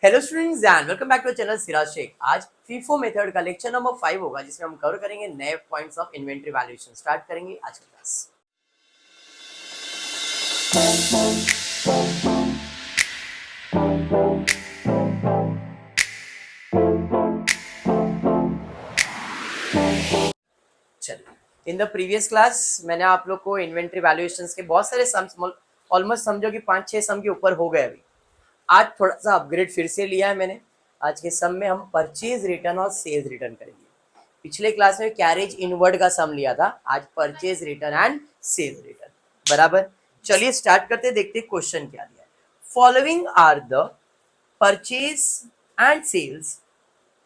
Hello students and welcome back to channel Siraj Shaikh. आज FIFO method का lecture number 5 होगा जिसमें हम कवर करेंगे नए points of inventory valuation. Start करेंगे आज की क्लास। चलिए, इन द प्रीवियस क्लास मैंने आप लोग को इन्वेंटरी वैल्यूएशंस के बहुत सारे सम्स ऑलमोस्ट समझो कि 5-6 सम के ऊपर हो गए। अभी आज थोड़ा सा अपग्रेड फिर से लिया है मैंने। आज के सम में हम परचेज रिटर्न और सेल्स रिटर्न करेंगे। पिछले क्लास में कैरेज इनवर्ड का सम लिया था, आज purchase return and sales return. बराबर, चलिए स्टार्ट करते, देखते क्वेश्चन क्या दिया है। Following are the purchase and sales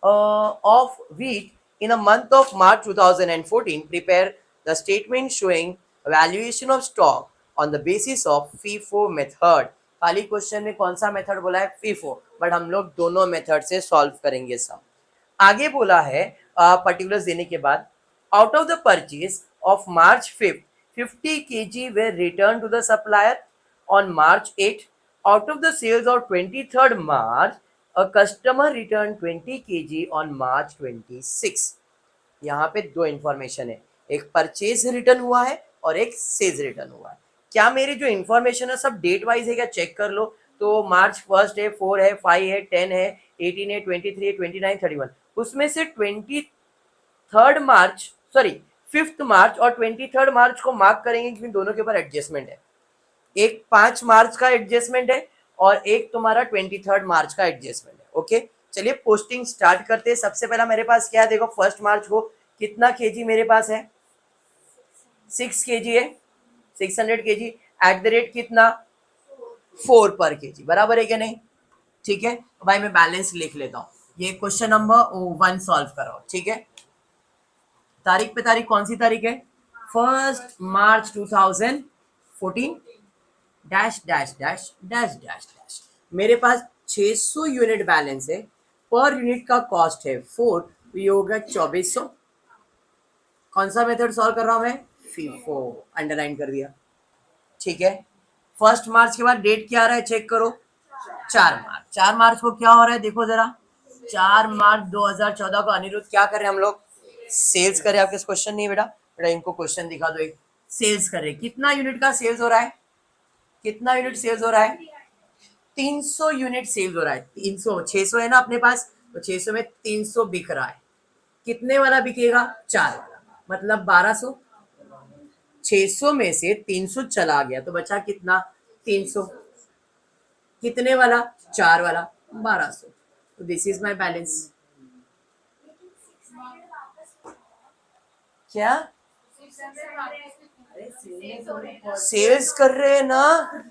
of wheat in the month of March 2014. Prepare the statement showing valuation of stock on the basis of FIFO method. खाली question में कौन सा मेथड बोला है? FIFO, बट हम लोग दोनों मेथड से सॉल्व करेंगे सब। आगे बोला है पर्टिकुलर्स देने के बाद, out of the purchase of March 5th 50 kg were returned to the supplier on March 8th. Out of the sales of 23rd March, a customer returned 20 kg on March 26. यहाँ पे दो इंफॉर्मेशन है, एक purchase return हुआ है और एक sales return हुआ है। क्या मेरी जो इंफॉर्मेशन है सब डेट वाइज है क्या? चेक कर लो। तो मार्च 1 है, 4 है, 5 है, 10 है, 18 है, 23 है, 29, 31, उसमें से 23rd मार्च सॉरी 5th मार्च और 23rd मार्च को मार्क करेंगे क्योंकि दोनों के ऊपर एडजस्टमेंट है। एक 5 मार्च का एडजस्टमेंट है और एक तुम्हारा 23rd मार्च का एडजस्टमेंट है। ओके, चलिए पोस्टिंग स्टार्ट करते हैं। सबसे पहला मेरे पास क्या है, देखो 1 मार्च को कितना केजी मेरे पास है? 6 केजी है, 600 केजी एट द रेट कितना? 4 पर केजी। बराबर है क्या नहीं? ठीक है, तो भाई मैं बैलेंस लिख लेता हूँ। ये क्वेश्चन नंबर 1 सॉल्व करो। ठीक है, तारीख पे तारीख कौन सी तारीख है? 1 मार्च 2014 dash dash dash dash dash dash. मेरे पास 600 यूनिट बैलेंस है, पर यूनिट का कॉस्ट है 4, तो ये होगा 2400। कौन सा मेथड सॉल्व कर रहा हूं मैं? फीफो, अंडरलाइन कर दिया। ठीक है, 1 मार्च के बाद डेट क्या आ रहा है चेक करो? 4 मार्च। 4 मार्च को क्या हो रहा है देखो जरा। 4 मार्च 2014 को अनिरुद्ध क्या कर रहे हैं हम लोग? सेल्स कर रहे हैं। आपके क्वेश्चन नहीं बेटा, बेटा इनको क्वेश्चन दिखा दो। एक सेल्स कर रहे हैं, कितना यूनिट का सेल्स हो रहा है? कितना यूनिट सेल्स हो रहा है? 300 यूनिट सेल्स हो रहा है। 300, 600 है ना अपने पास, तो 600 में 300 बिक रहा है। कितने वाला बिकेगा? 4 वाला, मतलब 1200। 600 में से 300 चला गया तो बचा कितना? 300। कितने वाला? 4 वाला, 1200। तो दिस इज माय बैलेंस। क्या सेल्स कर रहे हैं ना?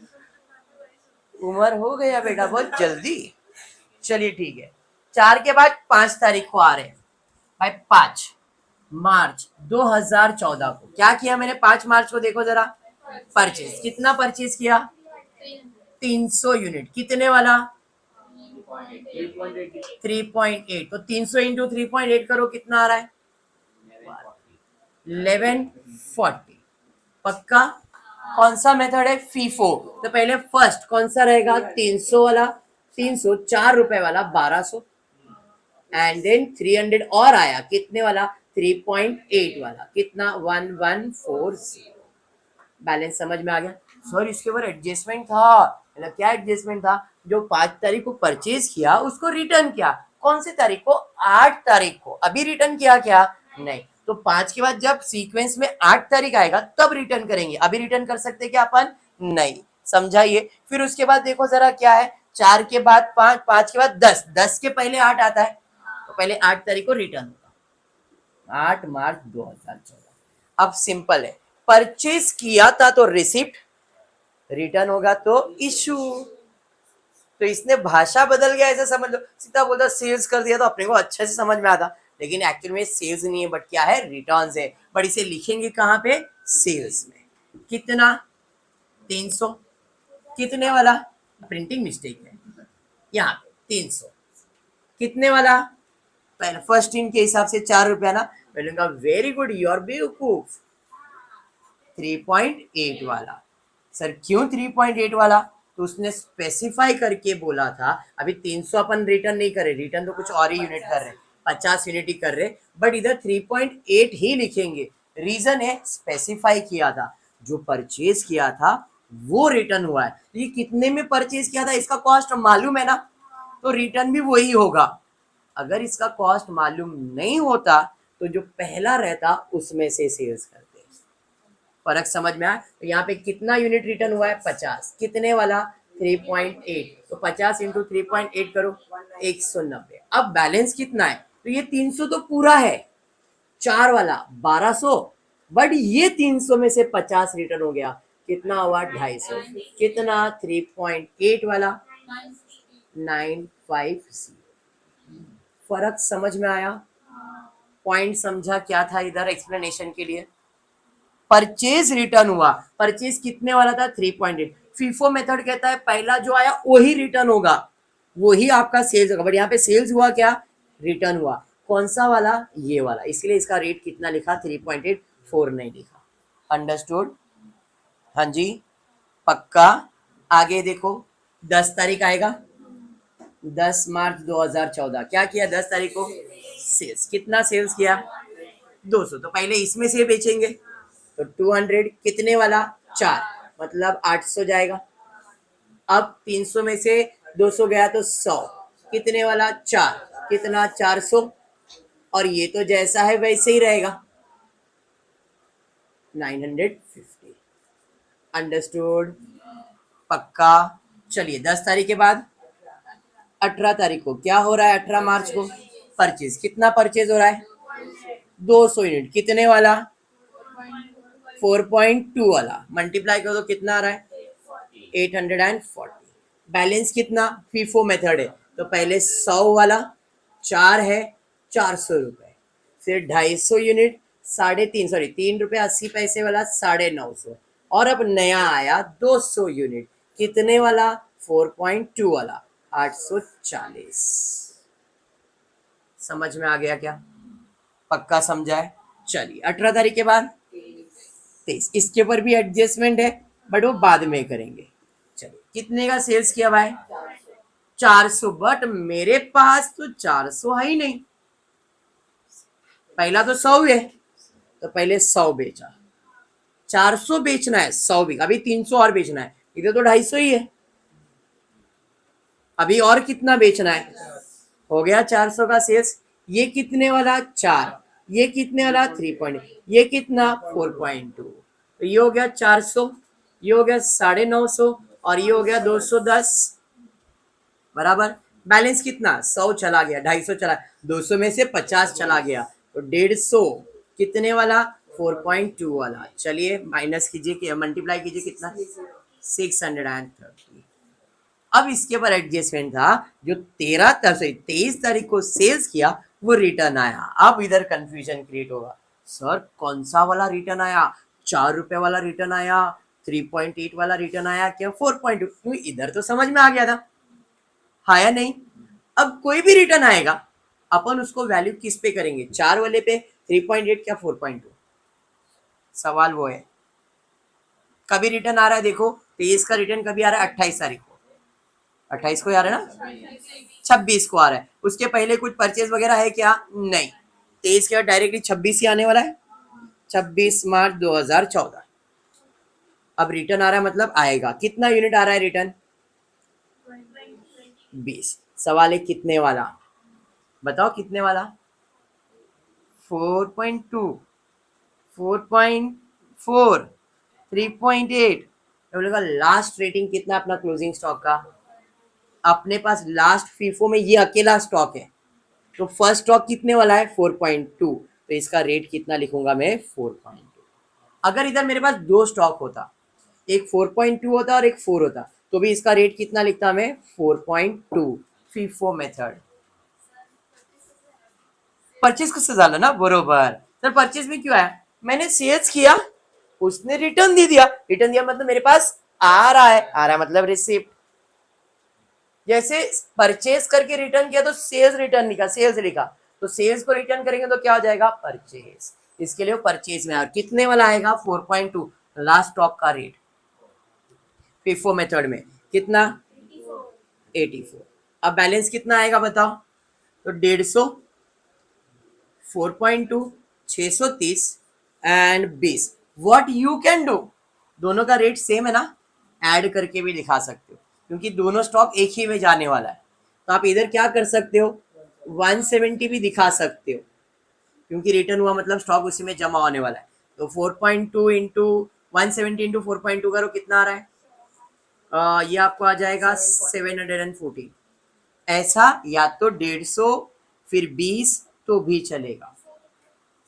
उम्र हो गया बेटा बहुत जल्दी। चलिए ठीक है, 4 के बाद 5 तारीख को आ रहे हैं भाई। 5 मार्च 2014 को क्या किया मैंने? 5 मार्च को देखो जरा, परचेज कितना परचेज किया? 300 यूनिट। कितने वाला? 3.8। तो 300 इंटू 3.8 करो, कितना आ रहा है? 1140। पक्का? कौन सा मेथड है? फीफो। तो पहले फर्स्ट कौन सा रहेगा? 300 वाला। 300 ₹4 वाला 1200, एंड देन 300 और आया, कितने वाला? 3.8 वाला, कितना? 1140। बैलेंस समझ में आ गया? सर इसके ऊपर एडजस्टमेंट था। मतलब क्या एडजस्टमेंट था? जो 5 तारीख को परचेज किया उसको रिटर्न किया। कौन सी तारीख को? 8 तारीख को। अभी रिटर्न किया क्या? नहीं। तो 5 के बाद जब सीक्वेंस में 8 तारीख आएगा तब रिटर्न करेंगे। अभी रिटर्न कर सकते क्या अपन? नहीं। समझाइए। फिर उसके बाद देखो जरा क्या है, 4 के बाद 5, 5 के बाद 10, 10 के पहले 8 आता है, तो पहले 8 तारीख को रिटर्न होगा, 8 मार्च 2014। अब सिंपल है, परचेज किया था तो रिसिप्ट, रिटर्न होगा तो इशू। तो इसने भाषा बदल गया ऐसा समझ लो। सीधा बोलता सेल्स कर दिया तो अपने को अच्छे से समझ में आता, लेकिन एक्चुअल में सेल्स नहीं है बट क्या है? रिटर्न्स है। बट इसे लिखेंगे कहां पे? सेल्स में। कितना? 300। कितने वाला? प्रिंटिंग मिस्टेक है यहाँ पे। 300 कितने वाला? पहले फर्स्ट इन के हिसाब से ₹4 ना। बोलूंगा वेरी गुड, यू आर बेवकूफ। 3.8 वाला। सर क्यों 3.8 वाला? तो उसने स्पेसिफाई करके बोला था, अभी 300 अपन रिटर्न नहीं करे, रिटर्न तो कुछ और ही यूनिट कर रहे, 50 यूनिट ही कर रहे, बट इधर 3.8 ही लिखेंगे। रीजन है स्पेसिफाई किया था, जो परचेज किया था वो रिटर्न हुआ है। तो ये कितने में परचेज किया था इसका कॉस्ट मालूम है ना, तो रिटर्न भी वही होगा। अगर इसका कॉस्ट मालूम नहीं होता तो जो पहला रहता उसमें से सेल्स करते। फर्क समझ में आया? तो यहाँ पे कितना यूनिट रिटर्न हुआ है? 50। कितने वाला? 3.8। तो 50 इंटू 3.8 करो, 190। अब बैलेंस कितना है? तो ये 300 तो पूरा है, 4 वाला 1200, बट ये 300 में से 50 रिटर्न हो गया, कितना हुआ? 250। कितना? 3.8 वाला 950। फर्क समझ में आया? पॉइंट समझा क्या था इधर एक्सप्लेनेशन के लिए? परचेज रिटर्न हुआ, परचेज कितने वाला था? 3.8। फीफो मेथड कहता है पहला जो आया वही रिटर्न होगा, वही आपका सेल्स होगा, बट यहाँ पे सेल्स हुआ क्या? रिटर्न हुआ। कौन सा वाला? ये वाला, इसलिए इसका रेट कितना लिखा? 3.8, 4 नहीं लिखा। अंडरस्टूड? हाँ जी, पक्का। आगे देखो, 10 तारीख आएगा, 10 मार्च 2014, क्या किया 10 तारीख को? सेल्स। कितना सेल्स किया? 200। तो पहले इसमें से बेचेंगे, तो 200 कितने वाला? 4, मतलब 800 जाएगा। अब 300 में से 200 गया तो 100, कितने वाला? 4, कितना? 400। और ये तो जैसा है वैसे ही रहेगा, 950। अंडरस्टूड? पक्का। चलिए 10 तारीख के बाद 18 तारीख को क्या हो रहा है? 18 मार्च को परचेज। कितना परचेज हो रहा है? 200 यूनिट। कितने वाला? 4.2 वाला। मल्टीप्लाई करो तो कितना आ रहा है? 840। बैलेंस कितना? फीफो मेथड है, तो पहले 100 वाला 4 है, 400 रुपए, फिर 250 यूनिट 3.80 वाला 950, और अब नया आया 200 यूनिट, कितने वाला? 4.2 वाला 840। समझ में आ गया क्या? पक्का समझा है? चलिए 18 तारीख के बाद 23, इसके ऊपर भी एडजस्टमेंट है, बट वो बाद में करेंगे। चलिए कितने का सेल्स किया भाई? 400, बट मेरे पास तो 400 है ही नहीं, पहला तो 100 है, तो पहले 100 बेचा। 400 बेचना है, 100 बिका, अभी 300 और बेचना है, इधर तो 250 ही है, अभी और कितना बेचना है? हो गया 400 का सेल्स। ये कितने वाला? 4, ये कितने वाला? 3. ये कितना? 4.2। तो ये हो गया 400, ये हो गया 950, और ये हो गया 210, बराबर। बैलेंस कितना? 100 चला गया, 250 चला, 200 में से 50 चला गया, तो 150। कितने वाला? 4.2 वाला। चलिए माइनस कीजिए, मल्टीप्लाई कीजिए, कितना? 630। अब इसके ऊपर एडजस्टमेंट था, जो 23 तारीख को सेल्स किया वो रिटर्न आया। अब इधर कंफ्यूजन क्रिएट होगा, सर कौन सा वाला रिटर्न आया? 4 रुपए वाला रिटर्न आया, 3.8 वाला रिटर्न आया, क्या 4.2? इधर तो समझ में आ गया था, हाँ या नहीं? अब कोई भी रिटर्न आएगा, अपन उसको वैल्यू किस पे करेंगे? 4 वाले पे, 3.8 क्या 4.2? सवाल वो है। कभी रिटर्न आ रहा है, देखो 23 का रिटर्न कभी आ रहा है? 28 तारीख को, 28 को आ रहा है ना, 26 को आ रहा है। उसके पहले कुछ परचेज वगैरह है क्या? नहीं। 23 के बाद डायरेक्टली 26 ही आने वाला है, 26 मार्च 2014। अब रिटर्न आ रहा है, मतलब आएगा, कितना यूनिट आ रहा है रिटर्न? 20। सवाल है कितने वाला? बताओ कितने वाला? 4.2, 4.4, 3.8। बोलेगा लास्ट रेटिंग कितना अपना क्लोजिंग स्टॉक का? अपने पास लास्ट फीफो में ये अकेला स्टॉक है, तो फर्स्ट स्टॉक कितने वाला है? 4.2, तो इसका रेट कितना लिखूंगा मैं? 4.2। अगर इधर मेरे पास दो स्टॉक होता, एक 4.2 होता और एक 4 होता, तो भी इसका रेट कितना लिखता मैं? 4.2। FIFO method. परचेज कसं झालं ना, बरोबर। तर परचेज में क्यों आया? मैंने सेल्स किया, उसने रिटर्न दे दिया, रिटर्न दिया मतलब मेरे पास आ रहा है, आ रहा है मतलब रिसिप्ट। जैसे परचेज करके रिटर्न किया तो सेल्स रिटर्न लिखा, सेल्स लिखा, तो सेल्स को रिटर्न करेंगे तो क्या हो जाएगा? परचेज। इसके लिए परचेज में कितने वाला आएगा? 4.2 लास्ट स्टॉक का रेट, फीफो मेथड में। कितना 84। अब बैलेंस कितना आएगा बताओ, तो 150, 4.2, 630 and 20। What you can do, दोनों का रेट सेम है ना, ऐड करके भी दिखा सकते हो क्योंकि दोनों स्टॉक एक ही में जाने वाला है। तो आप इधर क्या कर सकते हो, 170 भी दिखा सकते हो क्योंकि रिटर्न हुआ मतलब स्टॉक उसी में जमा होने वाला है। तो 4.2 इंटू 170 इंटू 4.2 करो, कितना आ रहा है, ये आपको आ जाएगा 714। ऐसा या तो 150 फिर 20 तो भी चलेगा।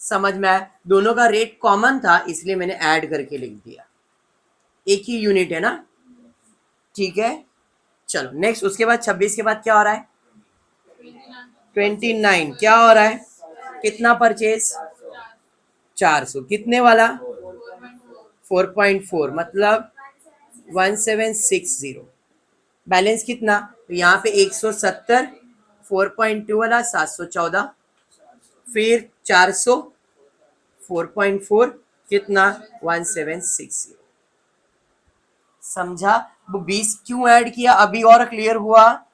समझ में आया, दोनों का रेट कॉमन था इसलिए मैंने ऐड करके लिख दिया, एक ही यूनिट है ना, ठीक है। चलो नेक्स्ट, उसके बाद 26 के बाद क्या हो रहा है, 29 क्या हो रहा है, कितना परचेज, 400, कितने वाला, 4.4 मतलब 1760। बैलेंस कितना, तो यहाँ पे 170, 4.2 वाला 714, फिर 400, 4.4 कितना 1760। समझा, वो 20 क्यों ऐड किया अभी और क्लियर हुआ।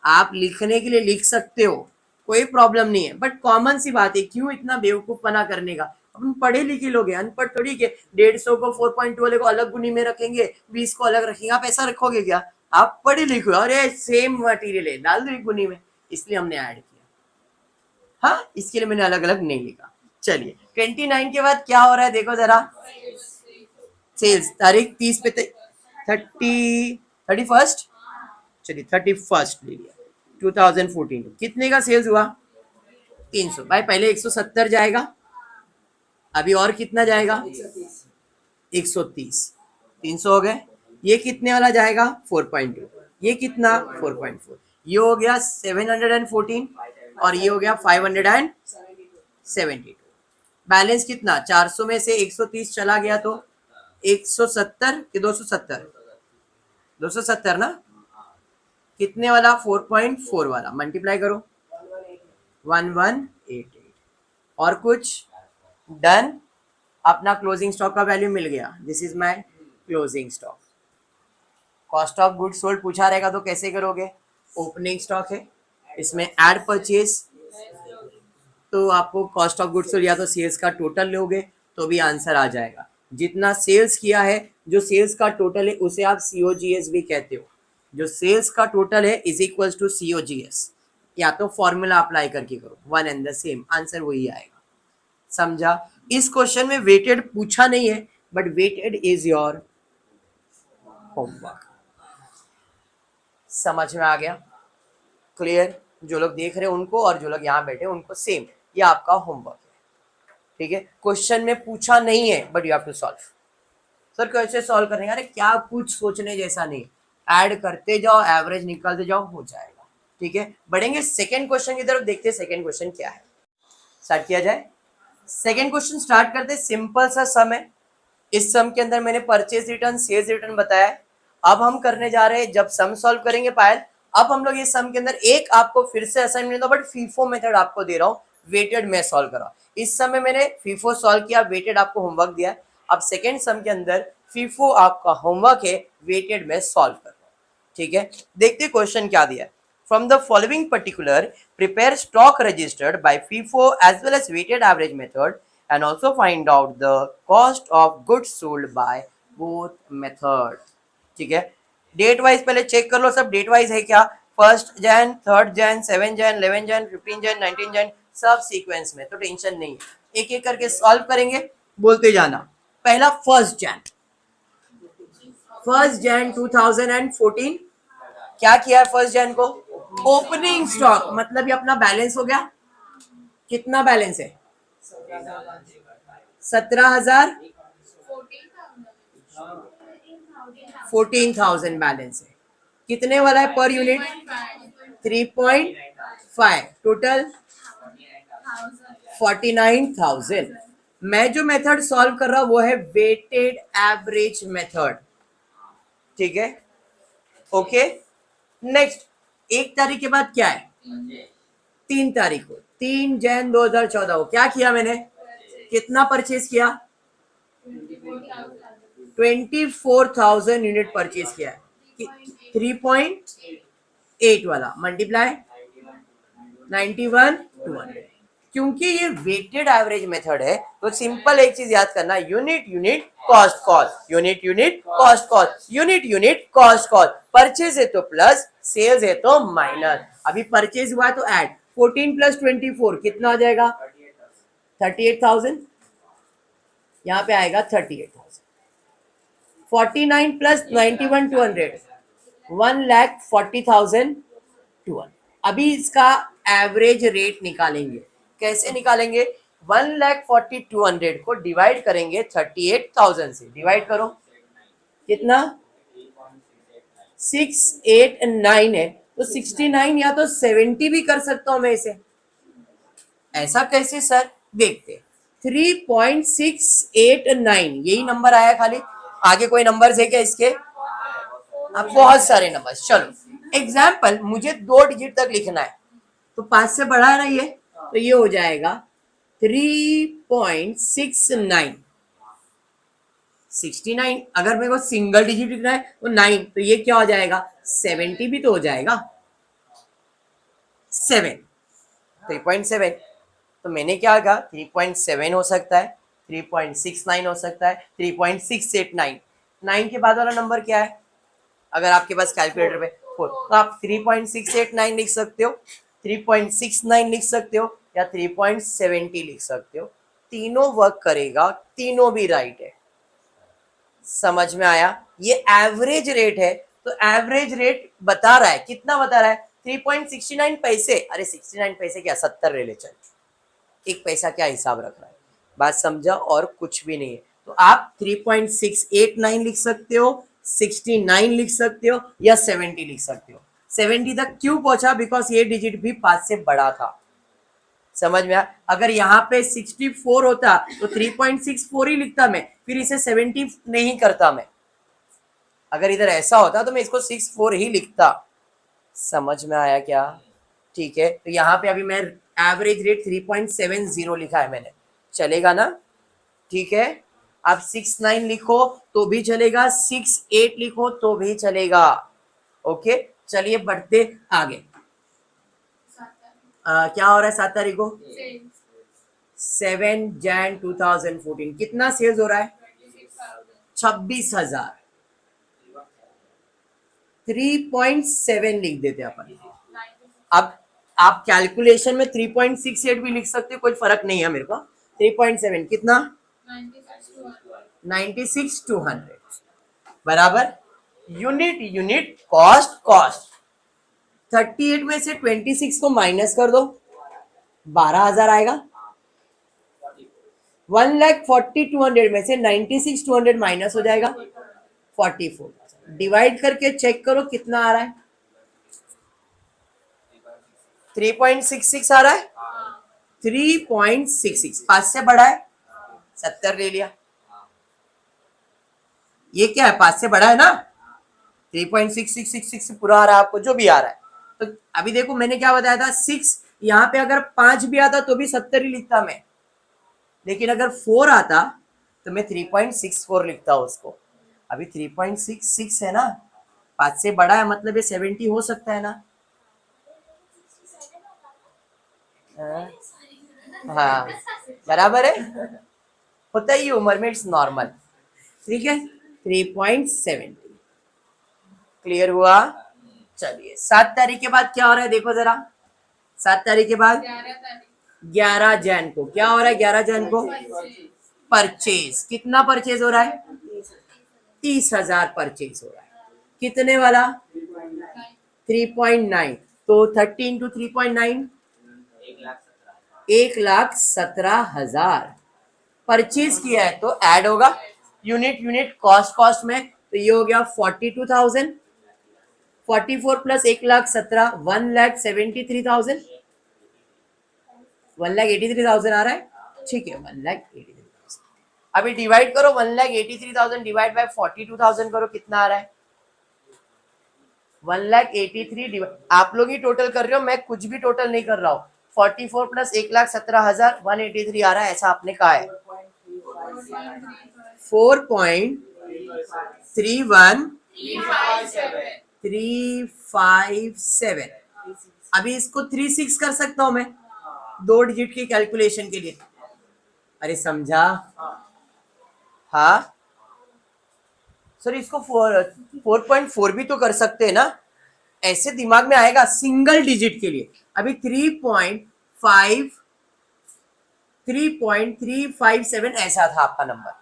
आप लिखने के लिए लिख सकते हो, कोई प्रॉब्लम नहीं है, बट कॉमन सी बात है, क्यों इतना बेवकूफपना करने का। अपन पढ़े लिखे लोग हैं, अनपढ़ थोड़ी के 150 को 4.2 वाले को अलग गुनी में रखेंगे, 20 को अलग रखेंगे, आप ऐसा रखोगे क्या। आप पढ़े लिखे हो, अरे सेम मटेरियल है डाल दो एक गुनी में, इसलिए हमने ऐड किया। हाँ, इसके लिए मैंने अलग अलग नहीं लिखा। चलिए 29 के बाद क्या हो रहा है देखो जरा, सेल्स तारीख 30 पे 31st, चलिए 31st ले लिया 2014, कितने का सेल्स हुआ, 300। भाई पहले 170 जाएगा, अभी और कितना जाएगा, 130, 300 हो गए। ये कितने वाला जाएगा, 4.2, ये कितना 4.4, ये हो गया 714 और ये हो गया 572। बैलेंस कितना, 400 में से 130 चला गया तो 170 कि 270, 270 ना, कितने वाला 4.4 वाला, मल्टीप्लाई करो 1188। और कुछ, डन, अपना क्लोजिंग स्टॉक का वैल्यू मिल गया, this is my closing stock. Cost of goods sold पूछा रहेगा तो कैसे करोगे, ओपनिंग स्टॉक है, इसमें ऐड परचेज, तो आपको कॉस्ट ऑफ गुड्स सोल्ड या तो सेल्स का टोटल लोगे तो भी आंसर आ जाएगा। जितना सेल्स किया है, जो सेल्स का टोटल है उसे आप सीओजीएस भी कहते हो, जो सेल्स का टोटल है इज इक्वल्स टू सीओजीएस, या तो फॉर्मूला अप्लाई करके करो, one and the same answer वही आएगा। समझा, इस क्वेश्चन में वेटेड पूछा नहीं है, but weighted is your homework. समझ में आ गया, क्लियर, जो लोग देख रहे हैं उनको और जो लोग यहाँ बैठे उनको सेम, ये आपका होमवर्क है, ठीक है। क्वेश्चन में पूछा नहीं है but you have to solve. Sir कैसे सॉल्व करेंगे, अरे क्या कुछ सोचने जैसा नहीं, ऐड करते जाओ, एवरेज निकालते जाओ, हो जाएगा, ठीक है। बढ़ेंगे सेकंड क्वेश्चन की तरफ, देखते हैं सेकंड क्वेश्चन क्या है, स्टार्ट किया जाए। सेकंड क्वेश्चन स्टार्ट करते, सिंपल सा सम है। इस सम के अंदर मैंने परचेज रिटर्न, सेल्स रिटर्न बताया है। अब हम करने जा रहे हैं, जब सम सॉल्व करेंगे पायल, अब हम लोग इस सम के अंदर एक आपको फिर से असाइनमेंट दो, बट फीफो मेथड आपको दे रहा हूँ, वेटेड में सॉल्व करा। इस सम में मैंने फीफो सॉल्व किया, वेटेड आपको होमवर्क दिया। अब सेकेंड सम के अंदर फीफो आपका होमवर्क है, वेटेड में सॉल्व करना, ठीक है। देखते क्वेश्चन क्या दिया है। From the following particular, prepare stock registered by FIFO as well as weighted average method and also find out the cost of goods sold by both method। ठीक है, डेट वाइज पहले चेक कर लो, सब date wise है क्या, 1 जैन, 3 जैन, 7 जैन, 11 जैन, 15 जैन, 19 जैन, सब sequence में, तो टेंशन नहीं है, एक एक करके सॉल्व करेंगे, बोलते जाना। पहला 1 जैन 2014, क्या किया है 1 जैन को, ओपनिंग स्टॉक, मतलब ये अपना बैलेंस हो गया, कितना बैलेंस है, 17,000, 14,000 बैलेंस है। कितने वाला है पर यूनिट, 3.5, टोटल 49,000। मैं जो मेथड सॉल्व कर रहा हूं वो है वेटेड एवरेज मेथड, ठीक है, ओके। नेक्स्ट, 1 तारीख के बाद क्या है, 3 तारीख को, 3 जैन 2014 को क्या किया मैंने, कितना परचेज किया, 24,000 यूनिट परचेज किया है। 3.8 वाला मल्टीप्लाई 91 200। क्योंकि ये वेटेड एवरेज मेथड है तो सिंपल एक चीज याद करना, unit unit cost cost, unit unit cost cost, unit unit cost cost. Purchase है तो प्लस, सेल्स है तो माइनस। अभी परचेज हुआ तो ऐड 14 प्लस 24 कितना हो जाएगा 38,000। यहाँ पे आएगा 38,000। 49 प्लस 91 200 1,40,200। अभी इसका एवरेज रेट निकालेंगे। कैसे निकालेंगे? 1,40,200 को डिवाइड करेंगे 38,000 से। डिवाइड करो कितना 689 है तो 69 या तो 70 भी कर सकता हूं मैं इसे। ऐसा कैसे सर? देखते 3.689 यही नंबर आया खाली। आगे कोई नंबर है क्या इसके? अब बहुत सारे नंबर। चलो एग्जाम्पल, मुझे 2 डिजिट तक लिखना है तो 5 से बढ़ा है ना ये, तो ये हो जाएगा 3.69। 69 अगर मेरे को सिंगल डिजिट लिखना है तो 9, तो ये क्या हो जाएगा 70 भी तो हो जाएगा 7 3.7। तो मैंने क्या कहा 3.7 हो सकता है, 3.69 हो सकता है, 3.689। 9 के बाद वाला नंबर क्या है? अगर आपके पास कैलकुलेटर पे 4, तो आप 3.689 लिख सकते हो, 3.69 लिख सकते हो या 3.70 लिख सकते हो। तीनों वर्क करेगा, तीनों भी राइट है। समझ में आया? ये एवरेज रेट है तो एवरेज रेट बता रहा है, कितना बता रहा है 3.69 पैसे। अरे 69 पैसे क्या 70 ले ले चल, 1 पैसा क्या हिसाब रख रहा है। बात समझा? और कुछ भी नहीं है। तो आप 3.689 लिख सकते हो, 69 लिख सकते हो या 70 लिख सकते हो। 70 तक क्यों पहुंचा? बिकॉज ये डिजिट भी 5 से बड़ा था। समझ में आया? अगर यहाँ पे 64 होता तो 3.64 ही लिखता मैं, फिर इसे 70 नहीं करता मैं। अगर इधर ऐसा होता तो मैं इसको 64 ही लिखता। समझ में आया क्या? ठीक है, तो यहाँ पे अभी मैं एवरेज रेट 3.70 लिखा है मैंने, चलेगा ना? ठीक है, आप 69 लिखो तो भी चलेगा, 68 लिखो तो भी चलेगा। ओके, चलिए बढ़ते आगे। क्या हो रहा है 7 तारीख को? 7 जैन 2014 कितना सेल्स हो रहा है? 26,000। 3.7 लिख देते अपन। अब आप कैलकुलेशन में 3.68 भी लिख सकते हो, कोई फर्क नहीं है मेरे को। 3.7 कितना 96,200 बराबर यूनिट यूनिट कॉस्ट कॉस्ट। 38 में से 26 को माइनस कर दो, 12,000 आएगा। 1,40,200 में से 96,200 माइनस हो जाएगा 44,000। डिवाइड करके चेक करो कितना आ रहा है। 3.66 आ रहा है। 3.66 5 से बड़ा है, 70 ले लिया। ये क्या है 5 से बड़ा है ना, 3.6666 पूरा आ रहा है आपको, जो भी आ रहा है। तो अभी देखो मैंने क्या बताया था 6, यहाँ पे अगर 5 भी आता तो भी 70 ही लिखता मैं, लेकिन अगर 4 आता तो मैं 3.64 लिखता उसको। अभी 3.66 है ना, 5 से बड़ा है मतलब ये 70 हो सकता है ना। हाँ बराबर है, होता ही उम्र में, इट्स नॉर्मल। ठीक है, 3.70 क्लियर हुआ। चलिए 7 तारीख के बाद क्या हो रहा है देखो जरा। 7 तारीख के बाद 11 जैन को क्या हो रहा है? 11 जैन को परचेज, कितना परचेज हो रहा है? 30,000 परचेज हो रहा है। कितने वाला? 3.9। तो 30 इंटू 3.9 1,17,000 परचेज किया है तो ऐड होगा यूनिट यूनिट कॉस्ट कॉस्ट में, तो ये हो गया 42,000। 44 प्लस 1,17,000 1,73,000 1,83,000 आ रहा है। ठीक है 1,83,000। अभी डिवाइड करो 1,83,000 डिवाइड बाय 42,000 करो, कितना आ रहा है? 1,83,000 आप लोग ही टोटल कर रहे हो, मैं कुछ भी टोटल नहीं कर रहा हूँ। 44 प्लस 1,17,000 183 आ रहा है, ऐसा आपने कहा है। 4.31 357। अभी इसको 36 कर सकता हूं मैं 2 डिजिट की कैलकुलेशन के लिए। अरे समझा? हाँ सर, इसको 4.4 भी तो कर सकते हैं ना, ऐसे दिमाग में आएगा सिंगल डिजिट के लिए। अभी 3.357 ऐसा था आपका नंबर,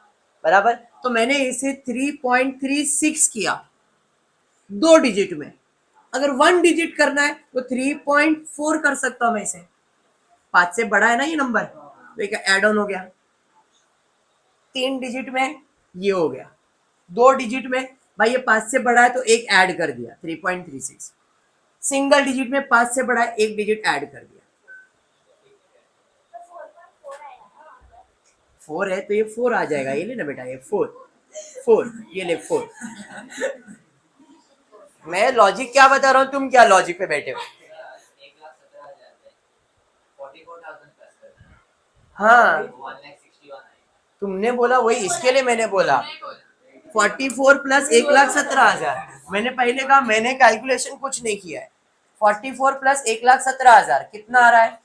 बराबर। तो मैंने इसे 3.36 किया 2 डिजिट में। अगर 1 डिजिट करना है तो 3.4 कर सकता हूं मैं इसे। 5 से बड़ा है ना ये नंबर, तो एक एड ऑन हो गया। 3 डिजिट में ये हो गया, 2 डिजिट में भाई ये 5 से बड़ा है तो एक ऐड कर दिया 3.36। सिंगल डिजिट में 5 से बड़ा है, एक डिजिट ऐड कर दिया। 4 है तो ये 4 आ जाएगा, ये ले ना बेटा, ये 4 ये ले 4। मैं लॉजिक क्या बता रहा हूँ, तुम क्या लॉजिक पे बैठे हो? हाँ तुमने बोला वही, इसके लिए मैंने बोला 44 प्लस 1,17,000। मैंने पहले कहा मैंने कैलकुलेशन कुछ नहीं किया है। 44 प्लस 1,17,000 कितना आ रहा है?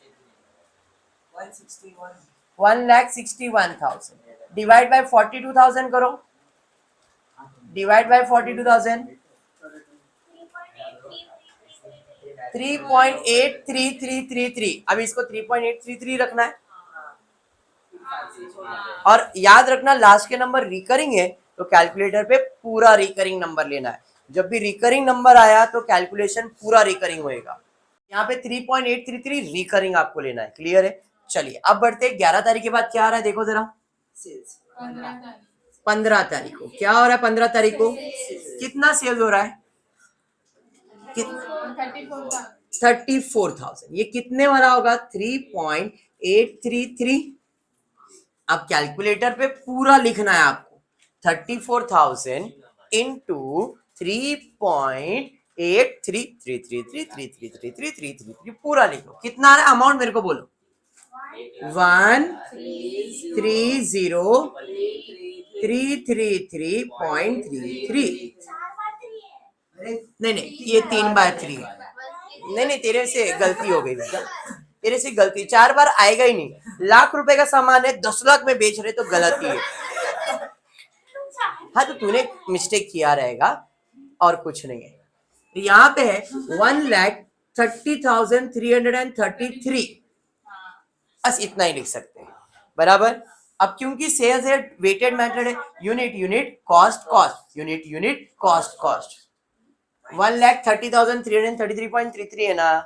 1,61,000 डिवाइड बाय 42,000 करो, डिवाइड बाय 42,000 3.8333। अब इसको 3.833 रखना है, और याद रखना लास्ट के नंबर रिकरिंग है तो कैलकुलेटर पे पूरा रिकरिंग नंबर लेना है। जब भी रिकरिंग नंबर आया तो कैलकुलेशन पूरा रिकरिंग होएगा। यहाँ पे 3.833 रिकरिंग आपको लेना है। क्लियर है? चलिए अब बढ़ते 11 तारीख के बाद क्या आ रहा है, देखो जरा। 15 तारीख को क्या हो रहा है? 15 तारीख को कितना सेल्स हो रहा है? 34,000। ये कितने वाला होगा? 3.833। अब कैलकुलेटर पे पूरा लिखना है आपको। 34,000 इंटू 3.83333333333 पूरा लिखो। कितना आ रहा है अमाउंट मेरे को बोलो। 130,333.33। नहीं नहीं, ये 3/3 है। नहीं तेरे से गलती हो गई बेटा, तेरे से गलती। 4 बार आएगा ही नहीं। लाख रुपए का सामान है 10 लाख में बेच रहे तो गलती है। हाँ तो तूने मिस्टेक किया रहेगा और कुछ नहीं है। यहाँ पे है 1,30,333। बस इतना ही लिख सकते हैं, बराबर। अब क्योंकि सेल्स है वेटेड मेथड है, unit unit cost cost, unit unit cost cost. 1,30,333.33 है ना,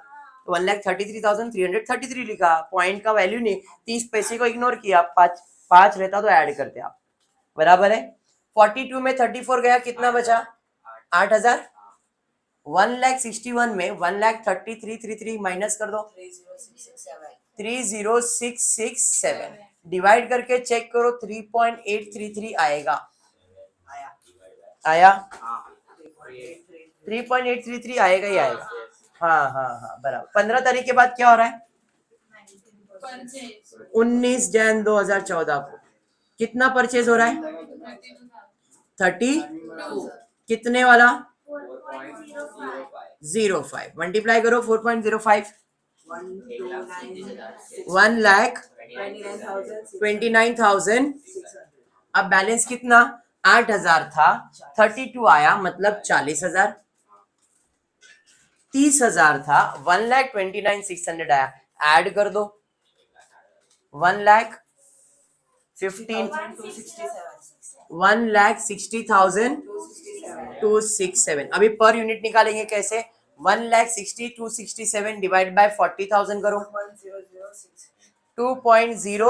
तो 1,33,333 लिखा। पॉइंट का वैल्यू नहीं, 30 पैसे को इग्नोर किया, 5 रहता तो ऐड करते आप, बराबर है। 42 में 34 गया, कितना बचा? 8,000। 1,61 में 1,33,333 माइनस कर दो, 30667 डिवाइड करके चेक करो, 3.833 आएगा। आया 3.833 आएगा ही आएगा। हाँ बराबर। 15 तारीख के बाद क्या हो रहा है? 19 जैन 2014 को कितना परचेज हो रहा है? 30 कितने वाला? 05 मल्टीप्लाई करो 4.05, 1,29,000। अब बैलेंस कितना? 8,000 था, 32 आया मतलब 40,000। 30,000 था, 1,29,600 आया, ऐड कर दो 1,60,267। अभी पर यूनिट निकालेंगे कैसे? 1,60,267 डिवाइड बाय 40,000 करो, 2.0।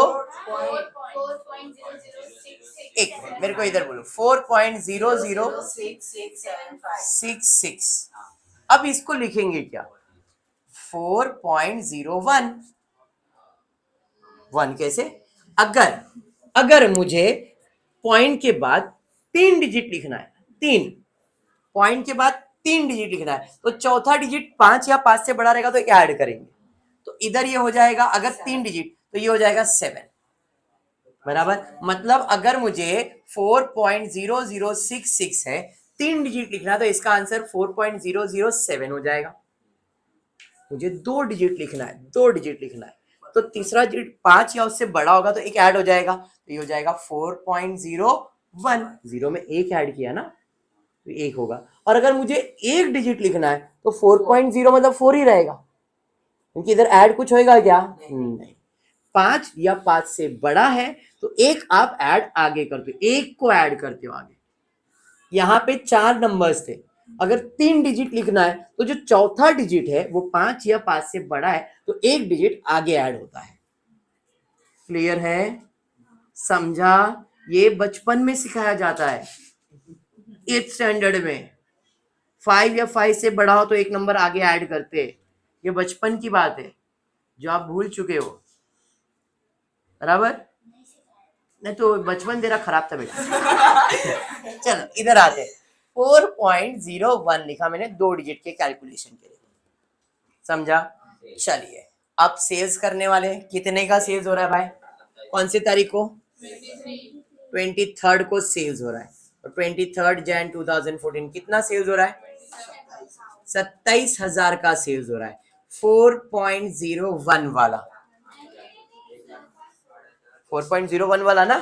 एक मिनट मेरे को इधर बोलो, 4.0066। अब इसको लिखेंगे क्या? 4.01। 1 कैसे? अगर मुझे पॉइंट के बाद 3 डिजिट लिखना है, 3 पॉइंट के बाद 3 डिजिट लिखना है, तो चौथा डिजिट 5 या 5 से बड़ा रहेगा तो ऐड करेंगे, तो इधर ये हो जाएगा। अगर 3 डिजिट तो ये हो जाएगा 7, बराबर। मतलब अगर मुझे 4.0066 है 3 डिजिट लिखना है तो इसका आंसर 4.007 हो जाएगा। मुझे 2 डिजिट लिखना है, 2 डिजिट लिखना है तो तीसरा डिजिट 5 या उससे बड़ा होगा तो एक ऐड हो जाएगा, तो ये हो जाएगा 4.01। 0 में एक ऐड किया ना तो एक होगा। और अगर मुझे एक डिजिट लिखना है तो 4.0 मतलब 4 ही रहेगा, क्योंकि इधर ऐड कुछ होएगा क्या? नहीं। 5 या 5 से बड़ा है तो एक आप ऐड आगे करते हो, एक को ऐड करते हो आगे। यहाँ पे 4 नंबर्स थे, अगर 3 डिजिट लिखना है तो जो चौथा डिजिट है वो 5 या 5 से बड़ा है तो एक डिजिट आगे ऐड होता है। क्लियर है? समझा? ये बचपन में सिखाया जाता है 8th स्टैंडर्ड में। 5 या 5 से बड़ा हो तो एक नंबर आगे ऐड करते। ये बचपन की बात है जो आप भूल चुके हो, बराबर? नहीं तो बचपन तेरा खराब था बेटा। चलो इधर आते। 4.01 लिखा मैंने 2 डिजिट के कैलकुलेशन के लिए। समझा? चलिए अब सेल्स करने वाले। कितने का सेल्स हो रहा है भाई? कौन सी तारीख को? 23rd को सेल्स हो रहा है। और 23rd Jan 2014 कितना सेल्स हो रहा है? 27,000 का सेल्स हो रहा है। 4.01 वाला, 4.01 वाला ना?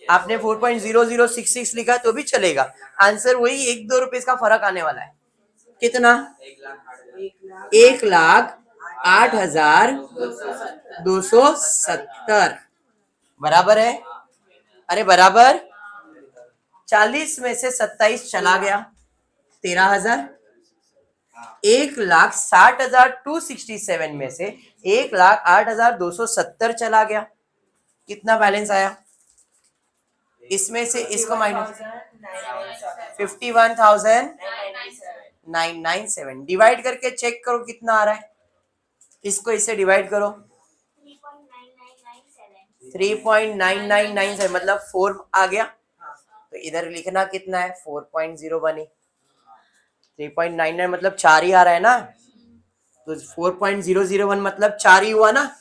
आपने 4.0066 लिखा तो भी चलेगा, आंसर वही 1-2 रुपए का फर्क आने वाला है। कितना? 1,08,270 बराबर है? अरे बराबर। 40 में से 27 चला गया, 13,000। 1,60,267 में से 1,08,270 चला गया, कितना बैलेंस आया? इसमें से इसको माइनस 51,997 डिवाइड करके चेक करो कितना आ रहा है। इसको इससे डिवाइड करो, 3.9997 मतलब 4 आ गया। तो इधर लिखना कितना है? 4.01 ही। 3.99 मतलब 4 ही आ रहा है ना, तो 4.001 मतलब 4 ही हुआ ना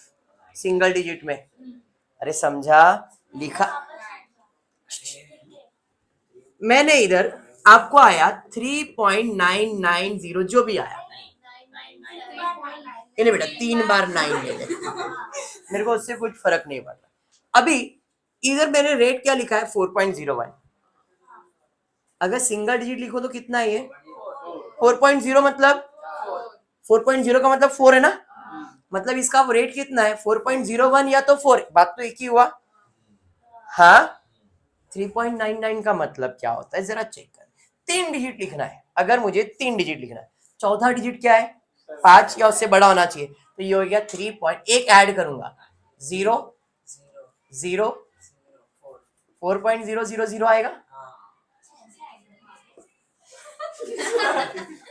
सिंगल डिजिट में। अरे समझा? लिखा मैंने इधर, आपको आया 3.990 जो भी आया। नहीं बेटा 3 बार 9 ले ले, मेरे को उससे कुछ फर्क नहीं पड़ता। अभी इधर मैंने रेट क्या लिखा है? 4.01। अगर सिंगल डिजिट लिखो तो कितना है ये? 4.0 मतलब 4.0 का मतलब 4 है ना, मतलब इसका रेट कितना है? 4.01 या तो 4, बात तो एक ही हुआ। हाँ 3.99 का मतलब क्या होता है जरा चेक कर। 3 डिजिट लिखना है, अगर मुझे 3 डिजिट लिखना है, चौथा डिजिट क्या है? 5 या उससे बड़ा होना चाहिए, तो ये हो गया 3. एक ऐड करूंगा 0 0 4.000 आएगा।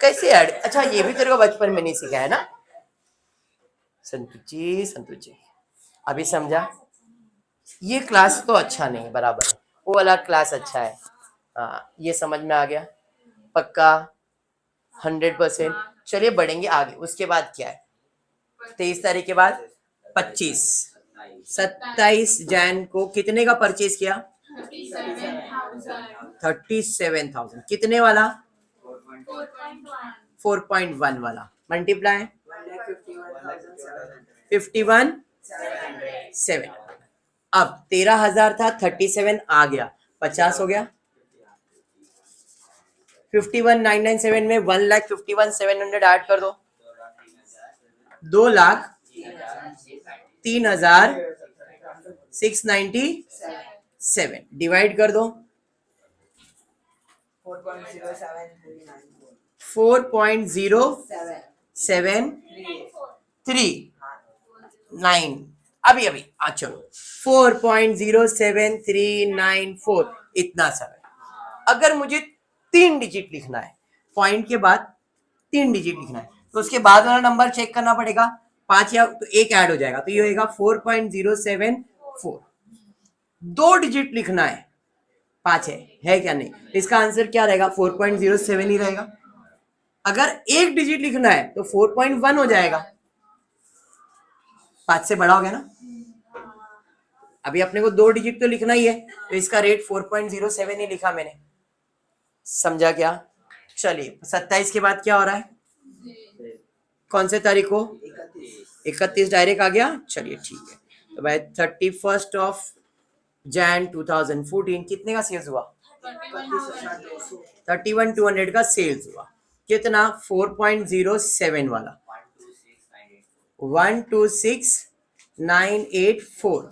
कैसे ऐड? अच्छा ये भी तेरे को बचपन में नहीं सिखाया ना संतुच जी, अभी समझा? ये क्लास तो अच्छा नहीं है, बराबर है, वो वाला क्लास अच्छा है। हाँ ये समझ में आ गया पक्का 100%। चलिए बढ़ेंगे आगे। उसके बाद क्या है? 23 तारीख के बाद 25, 27 जैन को कितने का परचेज किया? 37,000। कितने वाला? 4.1 वाला। मल्टीप्लाई 51,700। अब 13,000 था, 37 आ गया, 50 हो गया। 51,997 में 1,51,700 ऐड कर दो, 2,03,697 डिवाइड कर दो 4.0739। अभी अभी चलो 4.07394 इतना सब है। अगर मुझे 3 डिजिट लिखना है, पॉइंट के बाद 3 डिजिट लिखना है, तो उसके बाद वाला नंबर चेक करना पड़ेगा। 5 या तो एक ऐड हो जाएगा, तो ये होगा 4.074। 2 डिजिट लिखना है, 5 है क्या? नहीं, इसका आंसर क्या रहेगा? 4.07 ही रहेगा। अगर एक डिजिट लिखना है तो 4.1 हो जाएगा, 5 से बड़ा हो गया ना। अभी अपने को 2 डिजिट तो लिखना ही है, तो इसका रेट 4.07 ही लिखा मैंने। समझा क्या? चलिए 27 के बाद क्या हो रहा है? कौन से तारीख को? 31 डायरेक्ट आ गया। चलिए ठीक है, तो भाई 31 Jan 2014 कितने का सेल्स हुआ? 31,200 का सेल्स हुआ। कितना? 4.07 वाला 126,984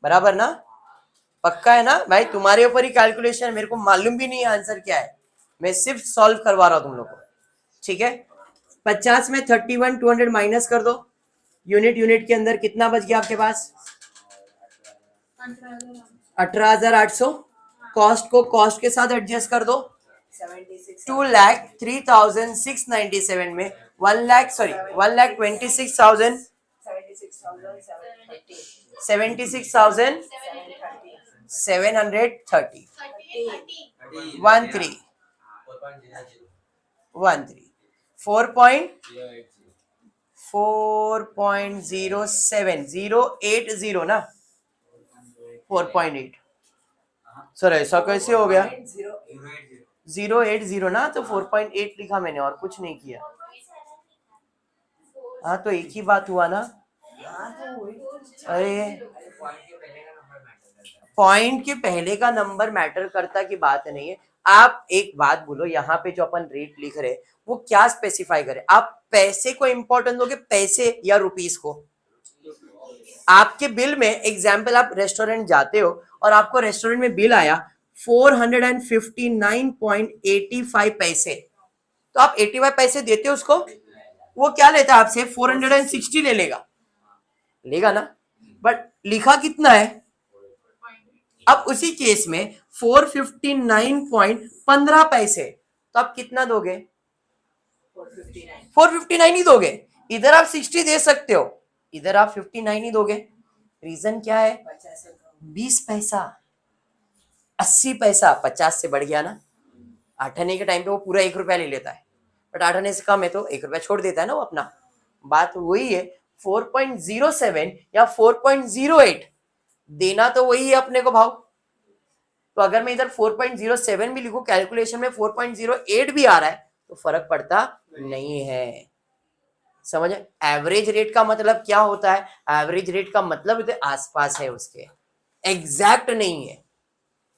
बराबर ना? पक्का है ना भाई? तुम्हारे ऊपर ही कैलकुलेशन, मेरे को मालूम भी नहीं है आंसर क्या है, मैं सिर्फ सॉल्व करवा रहा हूं तुम लोग को। ठीक है, 50 में 31,200 माइनस कर दो, यूनिट के अंदर कितना बच गया आपके पास? 18,800। कॉस्ट को कॉस्ट के साथ एडजस्ट कर दो, 2,03,697 में 1,26,000 76,730 13 4.07 ना, 4.8। सर ऐसा कैसे हो गया? 080 ना, तो 4.8 लिखा मैंने और कुछ नहीं किया। हाँ तो एक ही बात हुआ ना। अरे पॉइंट के पहले का नंबर मैटर करता की बात नहीं है। आप एक बात बोलो, यहाँ पे जो अपन रेट लिख रहे हैं वो क्या स्पेसिफाई करे? आप पैसे को इंपॉर्टेंस दोगे, पैसे या रुपीस को? आपके बिल में एग्जाम्पल, आप रेस्टोरेंट जाते हो और आपको रेस्टोरेंट में बिल आया 459.85 पैसे, तो आप 85 पैसे देते हो उसको, वो क्या लेता है आपसे? 460 ले लेगा ना, बट लिखा कितना है? अब उसी केस में 459.15 पैसे, तो आप कितना दोगे? 459 ही दोगे। इधर आप 60 दे सकते हो, इधर आप 59 ही दोगे। रीजन क्या है? 20 पैसा, 80 पैसा, 50 से बढ़ गया ना। 8 आने के टाइम पे वो पूरा 1 रुपया ले लेता है, बट 8 आने से कम है तो 1 रुपया छोड़ देता है ना वो अपना। बात वही है, 4.07 या 4.08 देना तो वही है अपने को भाव। तो अगर मैं इधर 4.07 भी लिखूं, कैलकुलेशन में 4.08 भी आ रहा है, तो फर्क पड़ता नहीं है। समझ? एवरेज रेट का मतलब क्या होता है? एवरेज रेट का मतलब इधर आसपास है उसके, एग्जैक्ट नहीं है।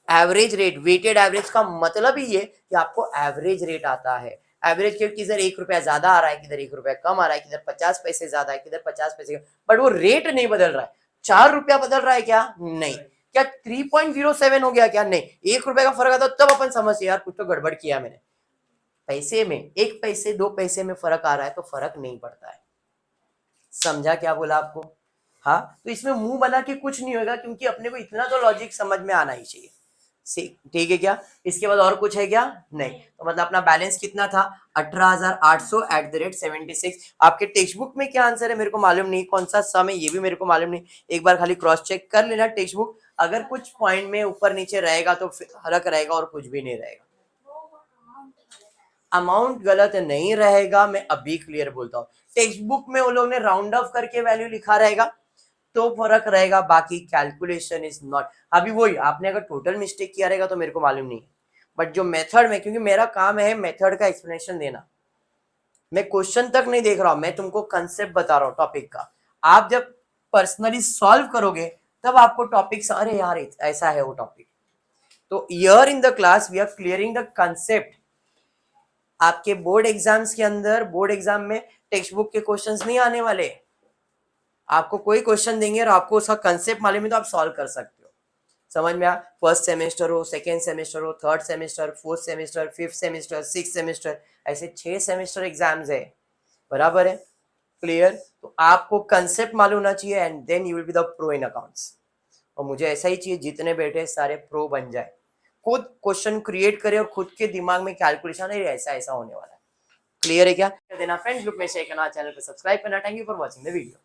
एवरेज रेट, वेटेड एवरेज का मतलब ही है कि आपको एवरेज रेट आता है। एवरेज रेट किधर 1 रुपया ज्यादा आ रहा है, किधर 1 रुपया कम आ रहा है, किधर 50 पैसे ज्यादा है, किधर 50 पैसे कम, बट वो रेट नहीं बदल रहा है। 4 रुपया बदल रहा है क्या? नहीं। क्या 3.07 हो गया क्या? नहीं। 1 रुपए का फर्क आता तब अपन समझते यार कुछ तो गड़बड़ किया मैंने। पैसे में 1 पैसे 2 पैसे में फर्क आ रहा है तो फर्क नहीं पड़ता है। समझा क्या बोला आपको? हाँ, तो इसमें मुंह बना के कुछ नहीं होगा, क्योंकि अपने को इतना तो लॉजिक समझ में आना ही चाहिए। ठीक है क्या? इसके बाद और कुछ है क्या? नहीं। तो मतलब अपना बैलेंस कितना था? 18,800@76। आपके टेक्स्ट बुक में क्या आंसर है मेरे को मालूम नहीं, कौन सा सम है ये भी मेरे को मालूम नहीं। एक बार खाली क्रॉस चेक कर लेना टेक्स्ट बुक, अगर कुछ पॉइंट में ऊपर नीचे रहेगा तो फर्क रहेगा और कुछ भी नहीं रहेगा। अमाउंट गलत नहीं रहेगा, मैं अभी क्लियर बोलता हूँ। टेक्स्ट बुक में वो लोग ने राउंड ऑफ करके वैल्यू लिखा रहेगा तो फर्क रहेगा, बाकी कैलकुलेशन इज नॉट। अभी वही, आपने अगर टोटल मिस्टेक किया रहेगा तो मेरे को मालूम नहीं, बट जो मेथड में, क्योंकि मेरा काम है मेथड का एक्सप्लेनेशन देना, मैं क्वेश्चन तक नहीं देख रहा हूं, मैं तुमको कंसेप्ट बता रहा हूँ टॉपिक का। आप जब पर्सनली सॉल्व करोगे तब आपको टॉपिक, अरे यार ऐसा है वो टॉपिक। तो here in the class we are clearing the concept. आपके बोर्ड एग्जाम्स के अंदर, बोर्ड एग्जाम में टेक्स्ट बुक के क्वेश्चंस नहीं आने वाले। आपको कोई क्वेश्चन देंगे और आपको उसका कंसेप्ट मालूम है तो आप सॉल्व कर सकते हो। समझ में आया? फर्स्ट सेमेस्टर हो, सेकेंड सेमेस्टर हो, third semester, fourth semester, fifth semester, six semester, ऐसे 6 सेमेस्टर एग्जाम्स है, बराबर है? क्लियर? तो आपको कंसेप्ट मालूम होना चाहिए and then you will be the pro in accounts. और मुझे ऐसा ही चाहिए जितने बैठे सारे प्रो बन जाए, खुद क्वेश्चन क्रिएट करे और खुद के दिमाग में कैलकुलेशन है ऐसा ऐसा होने वाला है। क्लियर है क्या? देना फ्रेंड्स, ग्रुप में शेयर करना, चैनल को सब्सक्राइब करना। Thank you for watching the video.